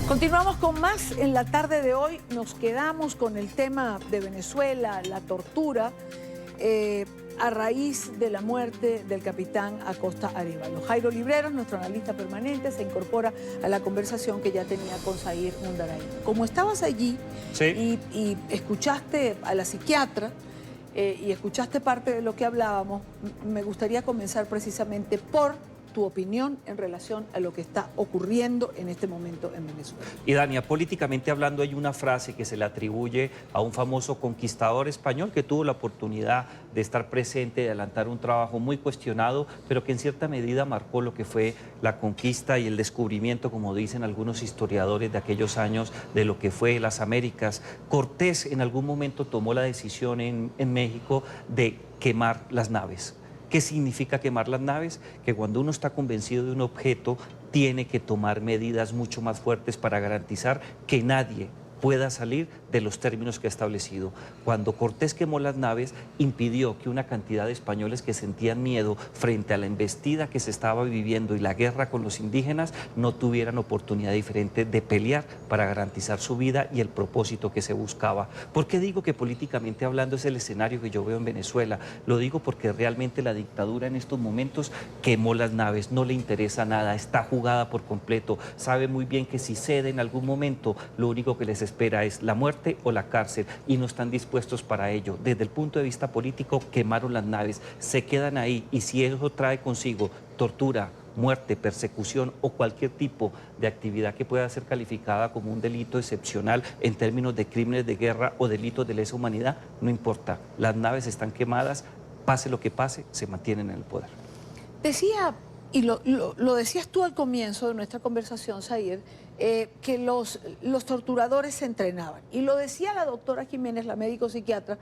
Continuamos con más en la tarde de hoy. Nos quedamos con el tema de Venezuela, la tortura, a raíz de la muerte del capitán Acosta Arévalo. Jairo Libreros, nuestro analista permanente, se incorpora a la conversación que ya tenía con Zair Mundaray. Como estabas allí y escuchaste a la psiquiatra y escuchaste parte de lo que hablábamos, me gustaría comenzar precisamente por tu opinión en relación a lo que está ocurriendo en este momento en Venezuela. Y Dania, políticamente hablando, hay una frase que se le atribuye a un famoso conquistador español que tuvo la oportunidad de estar presente, de adelantar un trabajo muy cuestionado, pero que en cierta medida marcó lo que fue la conquista y el descubrimiento, como dicen algunos historiadores de aquellos años, de lo que fue las Américas. Cortés en algún momento tomó la decisión en México de quemar las naves. ¿Qué significa quemar las naves? Que cuando uno está convencido de un objeto, tiene que tomar medidas mucho más fuertes para garantizar que nadie pueda salir de los términos que ha establecido. Cuando Cortés quemó las naves, impidió que una cantidad de españoles que sentían miedo frente a la embestida que se estaba viviendo y la guerra con los indígenas no tuvieran oportunidad diferente de pelear para garantizar su vida y el propósito que se buscaba. ¿Por qué digo que políticamente hablando es el escenario que yo veo en Venezuela? Lo digo porque realmente la dictadura en estos momentos quemó las naves, no le interesa nada, está jugada por completo, sabe muy bien que si cede en algún momento, lo único que les espera es la muerte o la cárcel y no están dispuestos para ello. Desde el punto de vista político, quemaron las naves, se quedan ahí y si eso trae consigo tortura, muerte, persecución o cualquier tipo de actividad que pueda ser calificada como un delito excepcional en términos de crímenes de guerra o delitos de lesa humanidad, no importa. Las naves están quemadas, pase lo que pase, se mantienen en el poder. Decía, y lo decías tú al comienzo de nuestra conversación, Zair, que los torturadores se entrenaban. Y lo decía la doctora Jiménez, la médico psiquiatra,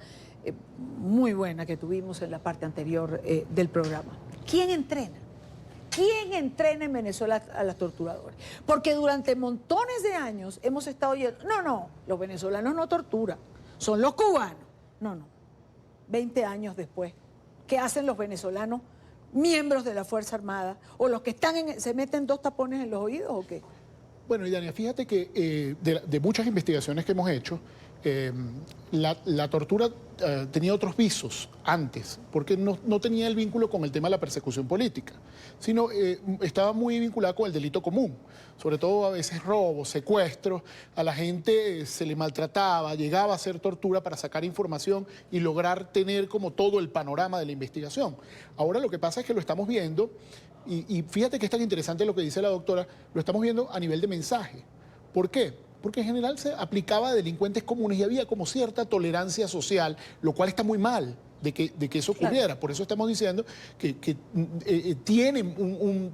muy buena que tuvimos en la parte anterior del programa. ¿Quién entrena? ¿Quién entrena en Venezuela a los torturadores? Porque durante montones de años hemos estado oyendo, no, los venezolanos no torturan, son los cubanos. No, 20 años después, ¿qué hacen los venezolanos, miembros de la Fuerza Armada? ¿O los que están se meten 2 tapones en los oídos o qué? Bueno, y Dania, fíjate que de muchas investigaciones que hemos hecho, la tortura tenía otros visos antes, porque no tenía el vínculo con el tema de la persecución política, sino estaba muy vinculada con el delito común, sobre todo a veces robos, secuestros, a la gente se le maltrataba, llegaba a hacer tortura para sacar información y lograr tener como todo el panorama de la investigación. Ahora lo que pasa es que lo estamos viendo, y fíjate que es tan interesante lo que dice la doctora, lo estamos viendo a nivel de mensaje. ¿Por qué? Porque en general se aplicaba a delincuentes comunes y había como cierta tolerancia social, lo cual está muy mal de que eso ocurriera. Claro. Por eso estamos diciendo que tiene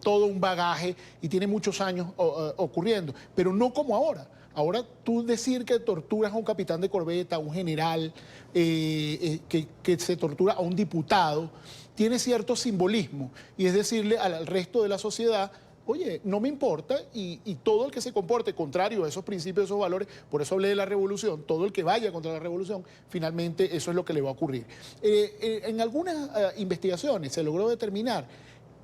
todo un bagaje y tiene muchos años ocurriendo, pero no como ahora. Ahora tú decir que torturas a un capitán de corbeta, a un general, que se tortura a un diputado, tiene cierto simbolismo y es decirle al resto de la sociedad, oye, no me importa y todo el que se comporte contrario a esos principios, esos valores, por eso hablé de la revolución, todo el que vaya contra la revolución, finalmente eso es lo que le va a ocurrir. En algunas investigaciones se logró determinar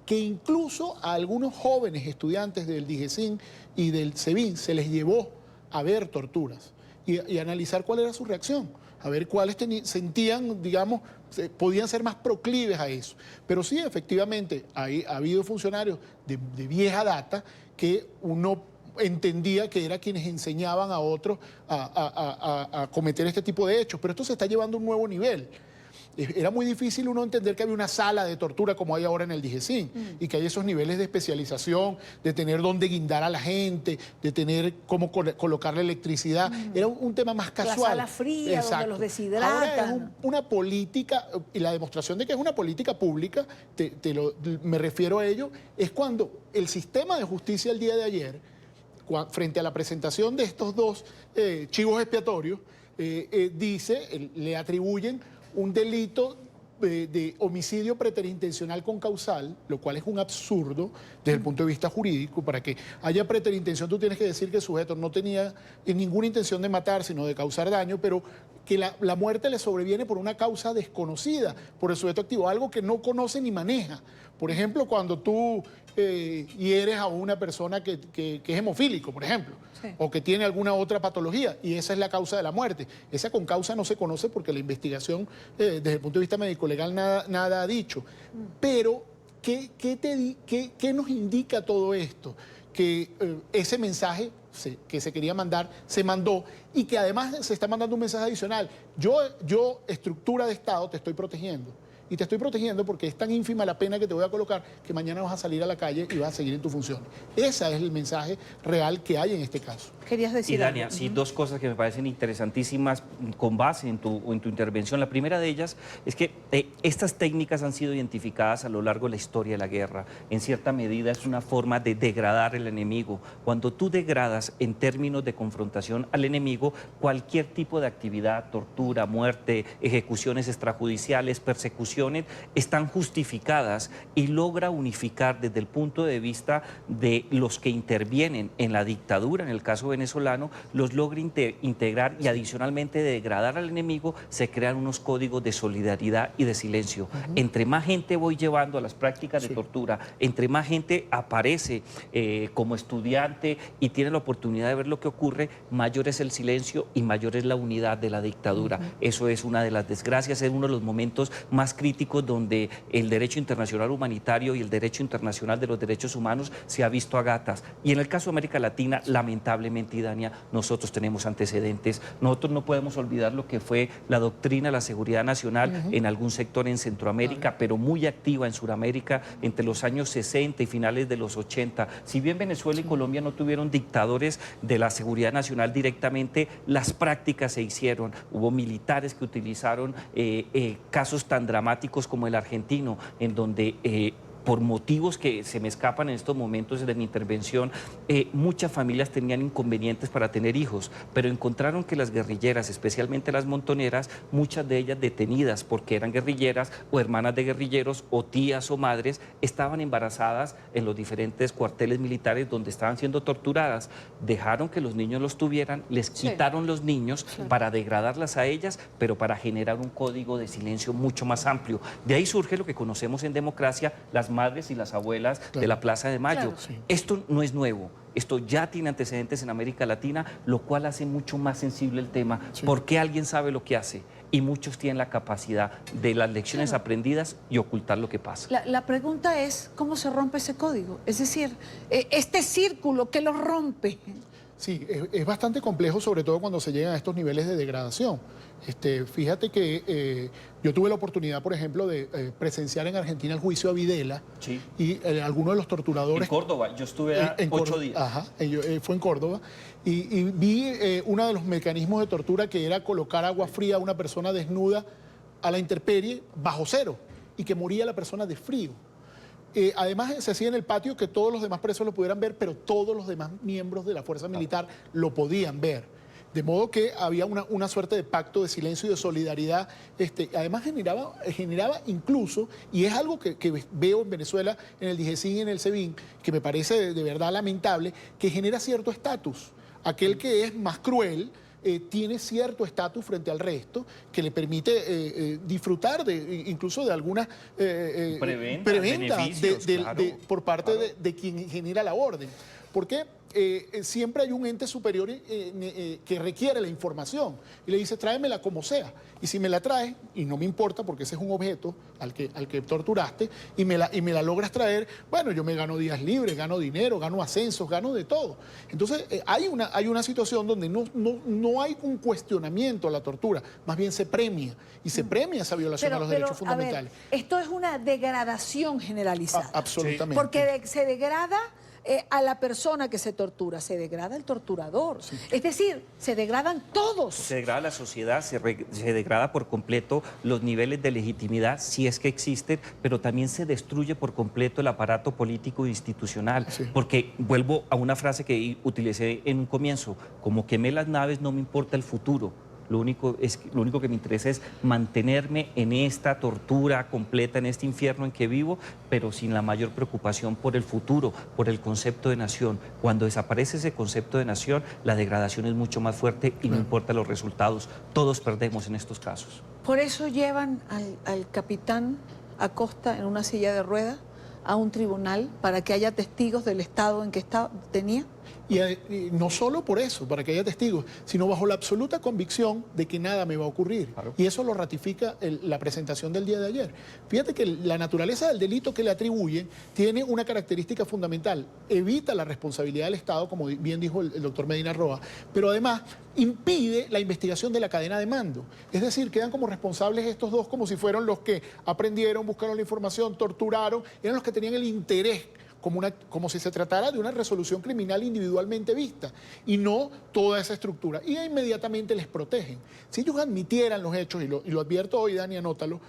que incluso a algunos jóvenes estudiantes del DIGESIN y del SEBIN se les llevó a ver torturas y analizar cuál era su reacción, a ver cuáles sentían, digamos, podían ser más proclives a eso. Pero sí, efectivamente, ha habido funcionarios de vieja data que uno entendía que eran quienes enseñaban a otros a cometer este tipo de hechos, pero esto se está llevando a un nuevo nivel. Era muy difícil uno entender que había una sala de tortura como hay ahora en el DIGESIN y que hay esos niveles de especialización, de tener dónde guindar a la gente, de tener cómo colocarle electricidad. Era un tema más casual. La sala fría, exacto, donde los deshidratan. Ahora es una política, y la demostración de que es una política pública, me refiero a ello, es cuando el sistema de justicia el día de ayer, frente a la presentación de estos 2 chivos expiatorios, le atribuyen un delito de homicidio preterintencional con causal, lo cual es un absurdo desde el punto de vista jurídico. Para que haya preterintención tú tienes que decir que el sujeto no tenía ninguna intención de matar, sino de causar daño, pero que la muerte le sobreviene por una causa desconocida por el sujeto activo, algo que no conoce ni maneja. Por ejemplo, cuando tú hieres a una persona que es hemofílico, por ejemplo, sí, o que tiene alguna otra patología, y esa es la causa de la muerte. Esa con causa no se conoce porque la investigación, desde el punto de vista médico-legal, nada ha dicho. Pero, ¿qué nos indica todo esto? Que ese mensaje que se quería mandar, se mandó, y que además se está mandando un mensaje adicional. Yo, estructura de Estado, te estoy protegiendo. Y te estoy protegiendo porque es tan ínfima la pena que te voy a colocar que mañana vas a salir a la calle y vas a seguir en tu función. Ese es el mensaje real que hay en este caso. Querías decir Y Dania, algo. sí, dos cosas que me parecen interesantísimas con base en tu intervención. La primera de ellas es que estas técnicas han sido identificadas a lo largo de la historia de la guerra. En cierta medida es una forma de degradar al enemigo. Cuando tú degradas en términos de confrontación al enemigo, cualquier tipo de actividad, tortura, muerte, ejecuciones extrajudiciales, persecuciones, están justificadas y logra unificar desde el punto de vista de los que intervienen en la dictadura, en el caso venezolano, los logra integrar y adicionalmente de degradar al enemigo, se crean unos códigos de solidaridad y de silencio. Entre más gente voy llevando a las prácticas de tortura, entre más gente aparece como estudiante y tiene la oportunidad de ver lo que ocurre, mayor es el silencio y mayor es la unidad de la dictadura. Eso es una de las desgracias, es uno de los momentos más críticos donde el derecho internacional humanitario y el derecho internacional de los derechos humanos se ha visto a gatas. Y en el caso de América Latina, lamentablemente, Dania, nosotros tenemos antecedentes. Nosotros no podemos olvidar lo que fue la doctrina de la seguridad nacional en algún sector en Centroamérica, pero muy activa en Sudamérica entre los años 60 y finales de los 80. Si bien Venezuela y Colombia no tuvieron dictadores de la seguridad nacional directamente, las prácticas se hicieron. Hubo militares que utilizaron casos tan dramáticos como el argentino, en donde por motivos que se me escapan en estos momentos de mi intervención, muchas familias tenían inconvenientes para tener hijos, pero encontraron que las guerrilleras, especialmente las montoneras, muchas de ellas detenidas porque eran guerrilleras o hermanas de guerrilleros o tías o madres, estaban embarazadas en los diferentes cuarteles militares donde estaban siendo torturadas. Dejaron que los niños los tuvieran, les quitaron los niños para degradarlas a ellas, pero para generar un código de silencio mucho más amplio. De ahí surge lo que conocemos en democracia, las madres y las abuelas de la Plaza de Mayo. Esto no es nuevo, esto ya tiene antecedentes en América Latina, lo cual hace mucho más sensible el tema, porque alguien sabe lo que hace y muchos tienen la capacidad de las lecciones aprendidas y ocultar lo que pasa. La pregunta es, ¿cómo se rompe ese código? Es decir, este círculo, ¿qué lo rompe? Sí, es bastante complejo, sobre todo cuando se llegan a estos niveles de degradación. Fíjate que yo tuve la oportunidad, por ejemplo, de presenciar en Argentina el juicio a Videla y algunos de los torturadores... En Córdoba, yo estuve 8 días. Ajá, fue en Córdoba y vi uno de los mecanismos de tortura que era colocar agua fría a una persona desnuda a la intemperie bajo cero y que moría la persona de frío. Además se hacía en el patio que todos los demás presos lo pudieran ver, pero todos los demás miembros de la fuerza militar lo podían ver. De modo que había una suerte de pacto de silencio y de solidaridad. Además generaba incluso, y es algo que veo en Venezuela, en el DIGESIN y en el SEBIN, que me parece de verdad lamentable, que genera cierto estatus. Aquel que es más cruel tiene cierto estatus frente al resto que le permite disfrutar incluso de algunas preventas por parte de quien genera la orden. Porque siempre hay un ente superior que requiere la información y le dice tráemela como sea, y si me la traes y no me importa porque ese es un objeto al que torturaste y me la logras traer, bueno, yo me gano días libres, gano dinero, gano ascensos, gano de todo. Entonces hay una situación donde no hay un cuestionamiento a la tortura, más bien se premia, y se premia esa violación a los derechos fundamentales. A ver, esto es una degradación generalizada. Absolutamente. Porque se degrada a la persona que se tortura, se degrada el torturador. Es decir, se degradan todos. Se degrada la sociedad, se degrada por completo los niveles de legitimidad, si es que existen, pero también se destruye por completo el aparato político e institucional. Porque vuelvo a una frase que utilicé en un comienzo, como quemé las naves no me importa el futuro, lo único que me interesa es mantenerme en esta tortura completa, en este infierno en que vivo, pero sin la mayor preocupación por el futuro, por el concepto de nación. Cuando desaparece ese concepto de nación, la degradación es mucho más fuerte y no importa los resultados. Todos perdemos en estos casos. Por eso llevan al capitán Acosta en una silla de ruedas a un tribunal para que haya testigos del estado en que tenía. Y no solo por eso, para que haya testigos, sino bajo la absoluta convicción de que nada me va a ocurrir. Claro. Y eso lo ratifica la presentación del día de ayer. Fíjate que la naturaleza del delito que le atribuyen tiene una característica fundamental. Evita la responsabilidad del Estado, como bien dijo el doctor Medina Roa, pero además impide la investigación de la cadena de mando. Es decir, quedan como responsables estos dos como si fueran los que aprendieron, buscaron la información, torturaron, eran los que tenían el interés como si se tratara de una resolución criminal individualmente vista y no toda esa estructura. Y inmediatamente les protegen. Si ellos admitieran los hechos, y lo advierto hoy, Dani, anótalo,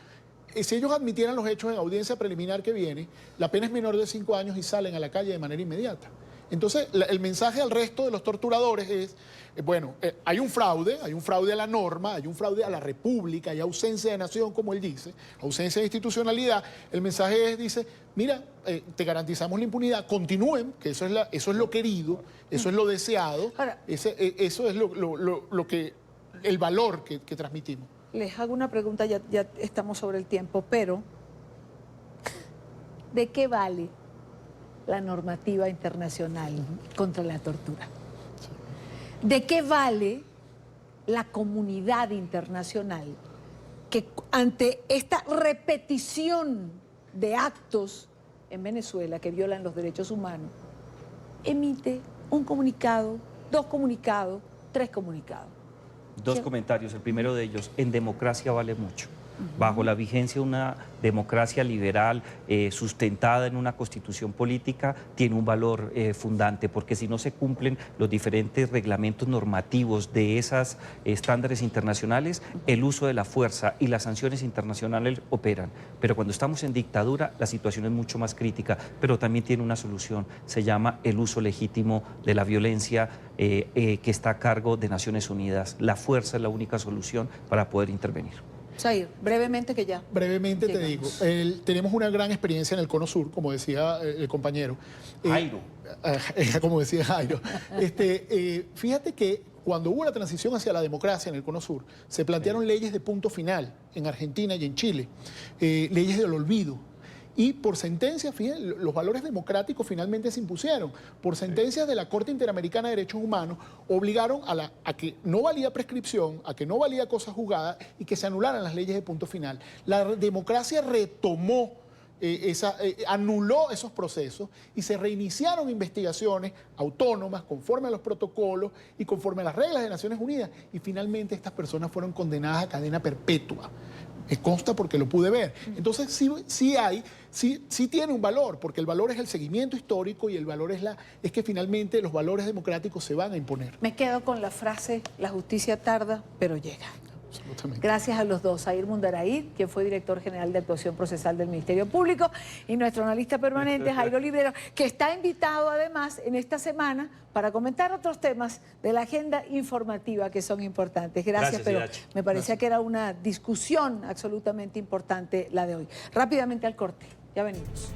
si ellos admitieran los hechos en audiencia preliminar que viene, la pena es menor de 5 años y salen a la calle de manera inmediata. Entonces, el mensaje al resto de los torturadores es, bueno, hay un fraude a la norma, hay un fraude a la república, hay ausencia de nación, como él dice, ausencia de institucionalidad. El mensaje dice, mira, te garantizamos la impunidad, continúen, que eso es lo querido, eso es lo deseado, Ahora, eso es el valor que transmitimos. Les hago una pregunta, ya estamos sobre el tiempo, pero ¿de qué vale la normativa internacional contra la tortura? ¿De qué vale la comunidad internacional que ante esta repetición de actos en Venezuela que violan los derechos humanos, emite un comunicado, 2 comunicados, 3 comunicados? Dos comentarios. El primero de ellos, en democracia vale mucho. Bajo la vigencia de una democracia liberal sustentada en una constitución política, tiene un valor fundante, porque si no se cumplen los diferentes reglamentos normativos de esos estándares internacionales, el uso de la fuerza y las sanciones internacionales operan. Pero cuando estamos en dictadura, la situación es mucho más crítica, pero también tiene una solución. Se llama el uso legítimo de la violencia que está a cargo de Naciones Unidas. La fuerza es la única solución para poder intervenir. Zair, brevemente que ya. Brevemente te digo, llegamos. tenemos una gran experiencia en el Cono Sur, como decía el compañero. Jairo. Como decía Jairo. Fíjate que cuando hubo la transición hacia la democracia en el Cono Sur, se plantearon leyes de punto final en Argentina y en Chile, leyes del olvido. Y por sentencia, fíjense, los valores democráticos finalmente se impusieron. Por sentencias de la Corte Interamericana de Derechos Humanos, obligaron a que no valía prescripción, a que no valía cosa juzgada y que se anularan las leyes de punto final. La democracia retomó, anuló esos procesos y se reiniciaron investigaciones autónomas conforme a los protocolos y conforme a las reglas de Naciones Unidas. Y finalmente estas personas fueron condenadas a cadena perpetua. Me consta porque lo pude ver. Entonces sí tiene un valor, porque el valor es el seguimiento histórico y el valor es que finalmente los valores democráticos se van a imponer. Me quedo con la frase, la justicia tarda, pero llega. Absolutamente. Gracias a los dos, Zair Mundarayid, quien fue director general de actuación procesal del Ministerio Público, y nuestro analista permanente, Jairo Librero, que está invitado además en esta semana para comentar otros temas de la agenda informativa que son importantes. Gracias, pero Irache. me parecía que era una discusión absolutamente importante la de hoy. Rápidamente al corte, ya venimos.